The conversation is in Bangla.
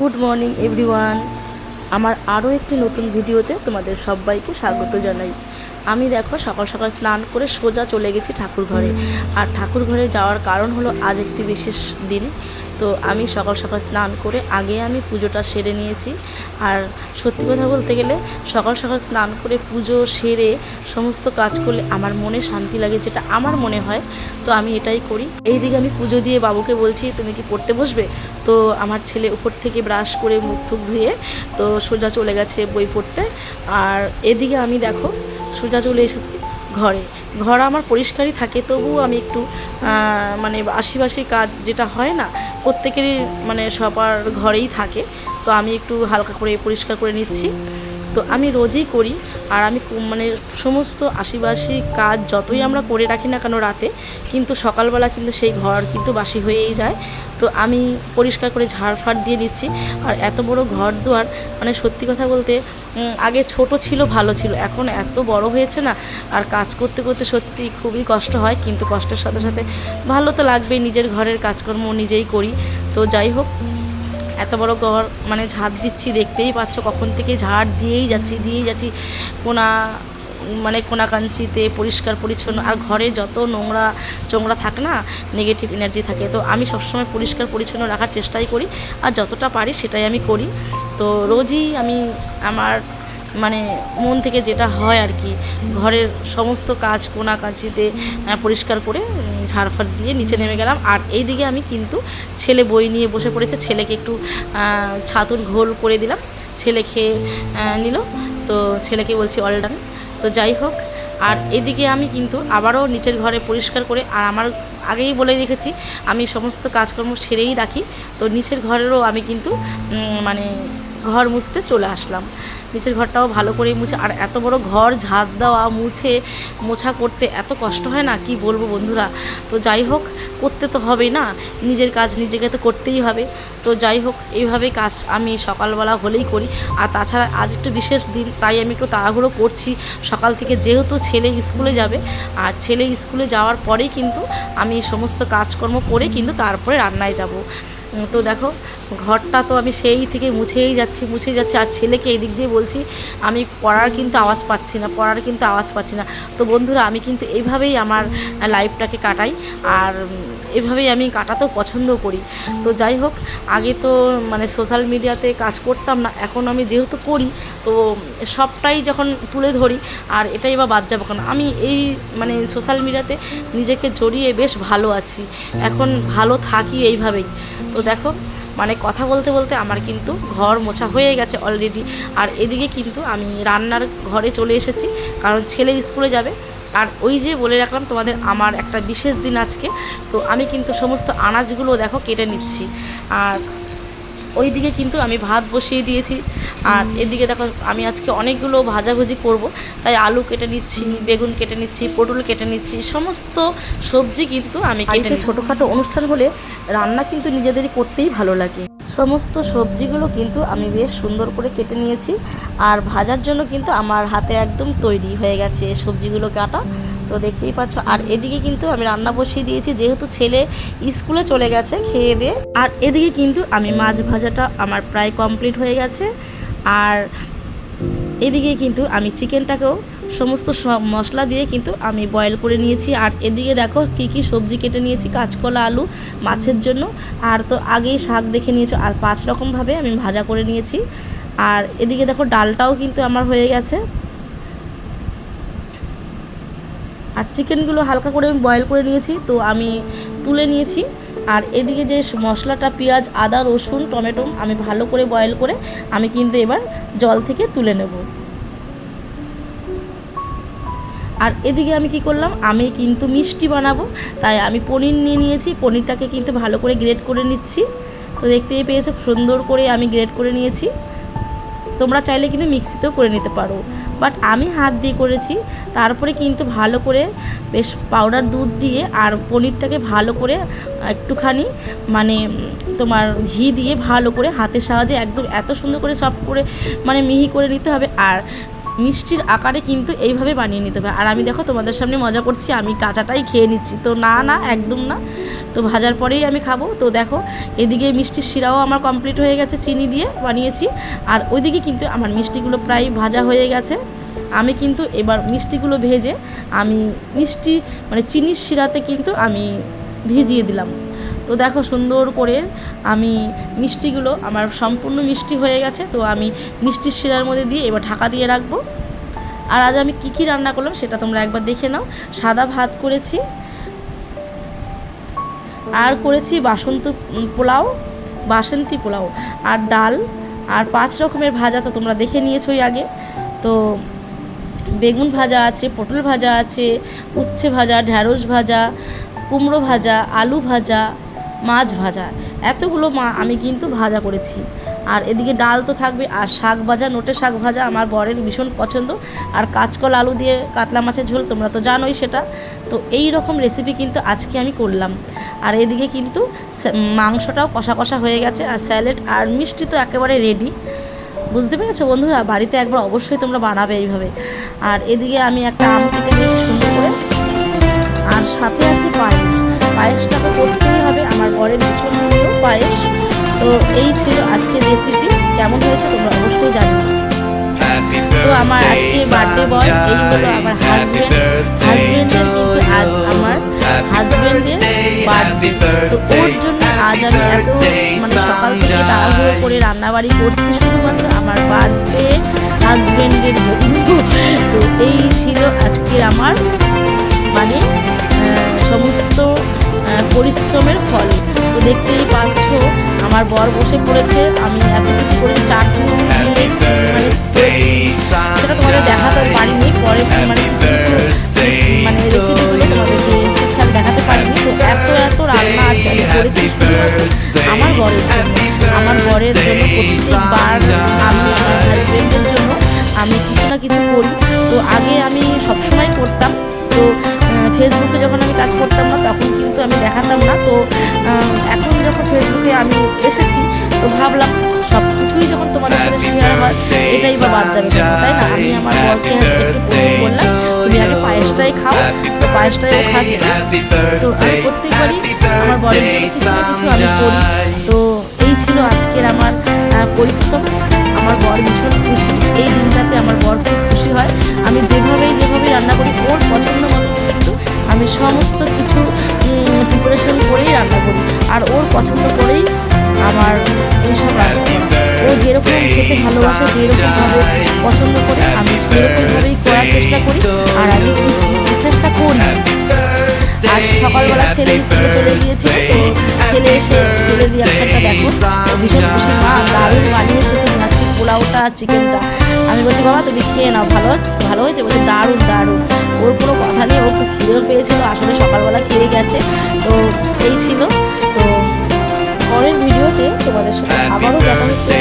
Good morning everyone. আমার আরও একটি নতুন ভিডিওতে তোমাদের সবাইকে স্বাগত জানাই। আমি দেখো সকাল সকাল স্নান করে সোজা চলে গেছি ঠাকুর ঘরে। আর ঠাকুর ঘরে যাওয়ার কারণ হলো আজ একটি বিশেষ দিন। তো আমি সকাল সকাল স্নান করে আগে আমি পুজোটা সেরে নিয়েছি। আর সত্যি কথা বলতে গেলে সকাল সকাল স্নান করে পুজো সেরে সমস্ত কাজ করলে আমার মনে শান্তি লাগে, যেটা আমার মনে হয়। তো আমি এটাই করি। এইদিকে আমি পুজো দিয়ে বাবুকে বলছি তুমি কি পড়তে বসবে। তো আমার ছেলে উপর থেকে ব্রাশ করে মুখ টুক ধুয়ে তো সোজা চলে গেছে বই পড়তে। আর এদিকে আমি দেখো সোজা চলে এসেছি ঘরে। ঘর আমার পরিষ্কারই থাকে, তবুও আমি একটু মানে আশিবাসি কাজ যেটা হয় না, প্রত্যেকেরই মানে সবার ঘরেই থাকে। তো আমি একটু হালকা করে পরিষ্কার করে নিচ্ছি। তো আমি রোজই করি। আর আমি মানে সমস্ত আশিবাসি কাজ যতই আমরা করে রাখি না কেন রাতে, কিন্তু সকালবেলা কিন্তু সেই ঘর কিন্তু বাসি হয়েই যায়। তো আমি পরিষ্কার করে ঝাড়ফাড় দিয়ে নিচ্ছি। আর এত বড় ঘর দুয়ার, মানে সত্যি কথা বলতে আগে ছোট ছিল ভালো ছিল, এখন এত বড় হয়েছে না। আর কাজ করতে করতে সত্যি খুবই কষ্ট হয়, কিন্তু কষ্টের সাথে সাথে ভালো তো লাগবেই। নিজের ঘরের কাজকর্ম নিজেই করি। তো যাই হোক, এত বড় ঘর মানে ঝাড় দিচ্ছি, দেখতেই পাচ্ছ কখন থেকে ঝাড় দিয়েই যাচ্ছি কোনা মানে কোনাকাঞ্চিতে পরিষ্কার পরিচ্ছন্ন। আর ঘরে যত নোংরা চোংরা থাকে না, নেগেটিভ এনার্জি থাকে। তো আমি সবসময় পরিষ্কার পরিচ্ছন্ন রাখার চেষ্টাই করি, আর যতটা পারি সেটাই আমি করি। তো রোজই আমি আমার মানে মন থেকে যেটা হয় আর কি, ঘরের সমস্ত কাজ কোনাকাঞ্চিতে পরিষ্কার করে ঝাড়ফাড় দিয়ে নিচে নেমে গেলাম। আর এই দিকে আমি কিন্তু ছেলে বই নিয়ে বসে পড়েছে। ছেলেকে একটু ছাতুর ঘোল করে দিলাম, ছেলে খেয়ে নিল। তো ছেলেকে বলছি অল ডান। তো যাই হোক, আর এদিকে আমি কিন্তু আবারও নিচের ঘরে পরিষ্কার করে, আর আমার আগেই বলে রেখেছি আমি সমস্ত কাজকর্ম সেরেই রাখি। তো নিচের ঘরেরও আমি কিন্তু মানে ঘর মুছতে চলে আসলাম। নিচের ঘরটাও ভালো করে মুছে। আর এত বড় ঘর ঝাঁট দেওয়া মোছা করতে এত কষ্ট হয় না, কি বলবো বন্ধুরা। তো যাই হোক, করতে তো হবেই না, নিজের কাজ নিজেকে তো করতেই হবে। তো যাই হোক, এইভাবেই কাজ আমি সকালবেলা হলেই করি। আর তাছাড়া আজ একটু বিশেষ দিন, তাই আমি একটু তাড়াহুড়ো করছি সকাল থেকে, যেহেতু ছেলে স্কুলে যাবে। আর ছেলে স্কুলে যাওয়ার পরেই কিন্তু আমি সমস্ত কাজকর্ম করে কিন্তু তারপরে রান্নায় যাব। তো দেখো, ঘরটা তো আমি সেই থেকে মুছেই যাচ্ছি। আর ছেলেকে এই দিক দিয়ে বলছি আমি পড়ার কিন্তু আওয়াজ পাচ্ছি না। তো বন্ধুরা, আমি কিন্তু এইভাবেই আমার লাইফটাকে কাটাই, আর এভাবেই আমি কাটাতেও পছন্দ করি। তো যাই হোক, আগে তো মানে সোশ্যাল মিডিয়াতে কাজ করতাম না, এখন আমি যেহেতু করি তো সবটাই যখন তুলে ধরি, আর এটাই বা বাদ যাবো কেন। আমি এই মানে সোশ্যাল মিডিয়াতে নিজেকে জড়িয়ে বেশ ভালো আছি, এখন ভালো থাকি এইভাবেই। তো দেখো, মানে কথা বলতে বলতে আমার কিন্তু ঘর মোছা হয়ে গেছে অলরেডি। আর এদিকে কিন্তু আমি রান্নার ঘরে চলে এসেছি, কারণ ছেলে স্কুলে যাবে। আর ওই যে বলে রাখলাম তোমাদের আমার একটা বিশেষ দিন আজকে। তো আমি কিন্তু সমস্ত আনাজগুলো দেখো কেটে নিচ্ছি। আর ওই দিকে কিন্তু আমি ভাত বসিয়ে দিয়েছি। আর এদিকে দেখো, আমি আজকে অনেকগুলো ভাজাভুজি করব, তাই আলু কেটে নিচ্ছি, বেগুন কেটে নিচ্ছি, পটল কেটে নিচ্ছি, সমস্ত সবজি কিন্তু আমি কেটে নিচ্ছি। ছোটোখাটো অনুষ্ঠান হলে রান্না কিন্তু নিজেদেরই করতেই ভালো লাগে। সমস্ত সবজিগুলো কিন্তু আমি বেশ সুন্দর করে কেটে নিয়েছি। আর ভাজার জন্য কিন্তু আমার হাতে একদম তৈরি হয়ে গেছে সবজিগুলো কাটা। তো দেখতেই পাচ্ছ। আর এদিকে কিন্তু আমি রান্না বসিয়ে দিয়েছি, যেহেতু ছেলে স্কুলে চলে গেছে খেয়ে দিয়ে। আর এদিকে কিন্তু আমি মাছ ভাজাটা আমার প্রায় কমপ্লিট হয়ে গেছে। আর এদিকে কিন্তু আমি চিকেনটাকেও সমস্ত মশলা দিয়ে কিন্তু আমি বয়েল করে নিয়েছি। আর এদিকে দেখো কি সবজি কেটে নিয়েছি, কাঁচকলা, আলু মাছের জন্য। আর তো আগেই শাক দেখে নিয়েছো, আর 5 রকমভাবে আমি ভাজা করে নিয়েছি। আর এদিকে দেখো ডালটাও কিন্তু আমার হয়ে গেছে। আর চিকেনগুলো হালকা করে আমি বয়েল করে নিয়েছি, তো আমি তুলে নিয়েছি। আর এদিকে যে মশলাটা পেঁয়াজ, আদা, রসুন, টমেটো আমি ভালো করে বয়েল করে আমি কিন্তু এবার জল থেকে তুলে নেব। আর এদিকে আমি কি করলাম, আমি কিন্তু মিষ্টি বানাবো, তাই আমি পনির নিয়ে নিয়েছি। পনিরটাকে কিন্তু ভালো করে গ্রেট করে নিচ্ছি। তো দেখতেই পেয়েছো সুন্দর করে আমি গ্রেট করে নিয়েছি। তোমরা চাইলে কিন্তু মিক্সিতেও করে নিতে পারো, বাট আমি হাত দিয়ে করেছি। তারপরে কিন্তু ভালো করে বেশ পাউডার দুধ দিয়ে আর পনিরটাকে ভালো করে একটুখানি মানে তোমার ঘি দিয়ে ভালো করে হাতের সাহায্যে একদম এত সুন্দর করে সফট করে মানে মিহি করে নিতে হবে। আর মিষ্টির আকারে কিন্তু এইভাবে বানিয়ে নিতে হবে। আর আমি দেখো তোমাদের সামনে মজা করছি, আমি কাঁচাটাই খেয়ে নিচ্ছি। তো না একদম না, তো ভাজার পরেই আমি খাবো। তো দেখো এদিকে মিষ্টির শিরাও আমার কমপ্লিট হয়ে গেছে, চিনি দিয়ে বানিয়েছি। আর ওইদিকে কিন্তু আমার মিষ্টিগুলো প্রায় ভাজা হয়ে গেছে। আমি কিন্তু এবার মিষ্টিগুলো ভেজে আমি মিষ্টি মানে চিনির শিরাতে কিন্তু আমি ভিজিয়ে দিলাম। তো দেখো সুন্দর করে আমি মিষ্টিগুলো আমার সম্পূর্ণ মিষ্টি হয়ে গেছে। তো আমি মিষ্টির শিরার মধ্যে দিয়ে এবার ঢাকা দিয়ে রাখবো। আর আজ আমি কী কী রান্না করলাম সেটা তোমরা একবার দেখে নাও। সাদা ভাত করেছি, আর করেছি বাসন্তী পোলাও আর ডাল আর 5 রকমের ভাজা, তো তোমরা দেখে নিয়েছোই আগে। তো বেগুন ভাজা আছে, পটল ভাজা আছে, উচ্ছে ভাজা, ঢ্যাঁড়স ভাজা, কুমড়ো ভাজা, আলু ভাজা, মাছ ভাজা, এতগুলো আমি কিন্তু ভাজা করেছি। আর এদিকে ডাল তো থাকবে, আর শাক ভাজা, নোটে শাক ভাজা আমার বরের ভীষণ পছন্দ, আর কাঁচকল আলু দিয়ে কাতলা মাছের ঝোল, তোমরা তো জানোই সেটা। তো এই রকম রেসিপি কিন্তু আজকে আমি করলাম। আর এদিকে কিন্তু মাংসটাও কষা কষা হয়ে গেছে, আর স্যালাড আর মিষ্টি তো একেবারে রেডি। বুঝতে পেরেছো বন্ধুরা? বাড়িতে একবার অবশ্যই তোমরা বানাবে এইভাবে। আর এদিকে আমি একটা আম কেটে নিয়েছি সুন্দর করে, আর সাথে আছে পায়েসটা তো করতেই হবে, আমার বরের ভীষণ প্রিয় পায়েস। তো এই ছিল আজকের রেসিপি। কেমন হয়েছে তোমরা অবশ্যই জানিও। তো আমার আজকে বার্থডে বয় এই হলো আমার হাজবেন্ডের কিন্তু আজ আমার হাজবেন্ডের বার্থডে। তো ওর জন্য আজ আমি এত সকাল থেকে তাড়াহুড়ো করে রান্নাবাড়ি করছি শুধুমাত্র আমার বার্থডে হাজবেন্ডের জন্য। তো এই ছিল আজকের আমার সমস্ত পরিশ্রমের ফল। তো দেখতেই পাচ্ছ আমার বর বসে পড়েছে, আমি এত কিছু করে চাটনি সেটা তোমাদের দেখাতে পারিনি, পরে কিছু রেসিপিগুলো তোমাদেরকে ঠিকঠাক দেখাতে পারিনি। তো এত রান্না আছে আমি করেছি শুধুমাত্র আমার বরের জন্য। আমার বরের জন্য প্রত্যেকবার আমি আমার হাজবেন্ডের জন্য আমি কিছু না কিছু করি। তো আগে আমি সবসময় করতাম, তো ফেসবুকে যখন আমি কাজ করতাম না তখন কিন্তু আমি দেখাতাম না। তো এখন যখন ফেসবুকে আমি এসেছি তো ভাবলাম সব কিছুই যখন তোমাদের সাথে শেয়ার হয় এটাই বা বাদ যাবে, তাই না? আমি আমার বরকে একটু বললাম তুমি আগে পায়েসটাই খাও, তো পায়েসটাই ও খাচ্ছে। তো আমি প্রত্যেকবারই আমার বরের কিছু আমি করি। তো এই ছিল আজকের আমার পরিশ্রম। আমার বর ভীষণ খুশি, এই দিনটাতে আমার বর খুব খুশি হয়। আমি যেভাবেই রান্না করি ওর পছন্দ মতো কিন্তু আমি সমস্ত কিছু প্রিপারেশন করেই রান্না করি, আর ওর পছন্দ করেই আমার এইসব রান্না। ও যেরকম খেতে ভালোবাসে, যেরকমভাবে পছন্দ করে আমি সেরকমভাবেই করার চেষ্টা করি, আর আমি চেষ্টা করি। আর সকালবেলা ছেলে স্কুলে চলে গিয়েছে, তো ছেলে এসে ছেলের রিয়াকশনটা দেখো, ভীষণ খুশি। মা দারুণ বানিয়েছে তুমি আজকে পোলাওটা আর চিকেনটা। আমি বলছি বাবা তুমি খেয়ে নাও, ভালো হয়েছে? বলছে দারুণ। ওর কোনো কথা নেই, ও খুব খিদেও পেয়েছিল, আসলে সকালবেলা খেয়ে গেছে। তো এই ছিল। তো পরের ভিডিওতে তোমাদের সাথে আবারও দেখা হচ্ছে।